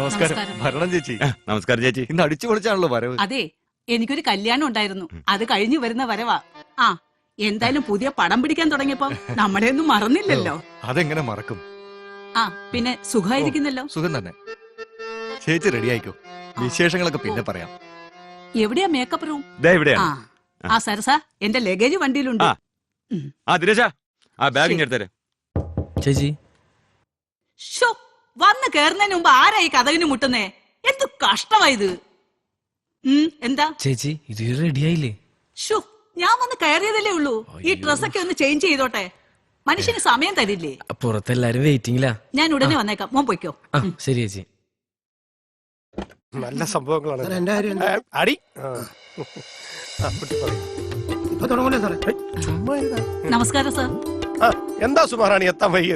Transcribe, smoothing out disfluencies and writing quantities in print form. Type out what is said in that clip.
നമസ്കാരം. ഭരണം ചേച്ചി. നമസ്കാരം ചേച്ചി. ഇന്ന് അടിച്ചു പൊളിച്ചാണല്ലോ വരവ്. അതെ, എനിക്കൊരു കല്യാണം ഉണ്ടായിരുന്നു. അത് കഴിഞ്ഞു വരുന്ന വരവാ. ആ, എന്തായാലും പുതിയ പടം പിടിക്കാൻ തുടങ്ങിയപ്പോ നമ്മളെ ഒന്നും മറന്നില്ലല്ലോ. അതെങ്ങനെ മറക്കും? ആ, പിന്നെ സുഖമായിരിക്കുന്നല്ലോ. സുഖം തന്നെ. ചേച്ചി റെഡി ആയിക്കോ, വിശേഷങ്ങളൊക്കെ പിന്നെ പറയാം. എവിടെയാ മേക്കപ്പ് റൂം? ദേ ഇവിടെയാണ്. ആ സരസ, എന്റെ ലഗേജ് വണ്ടിയിലുണ്ട്. ദിനേശ, ആ ബാഗ് ഇങ്ങെടുത്തരെ. ചേച്ചി ഷോ, വന്ന് കേറുന്നതിന് മുമ്പ് ആരാ ഈ കഥകിന് മുട്ടുന്നേ? എന്ത് കഷ്ടമായത്. എന്താ ചേച്ചി ഇത് റെഡിയായില്ലേ? ഷോ, ഞാൻ വന്ന് കയറിയതല്ലേ ഉള്ളൂ. ഈ ഡ്രസ്സൊക്കെ ഒന്ന് ചേഞ്ച് ചെയ്തോട്ടെ. മനുഷ്യന് സമയം തരില്ലേ? പുറത്തെല്ലാരും വെയിറ്റിംഗിലാ. ഞാൻ ഉടനെ വന്നേക്കാം. മോൻ പൊയ്ക്കോ. ശരി ചേച്ചി. നല്ല സംഭവങ്ങളാണ്. അടി നമസ്കാരം സർ. എന്താ സുമാറാണി എത്താൻ വൈകിയത്?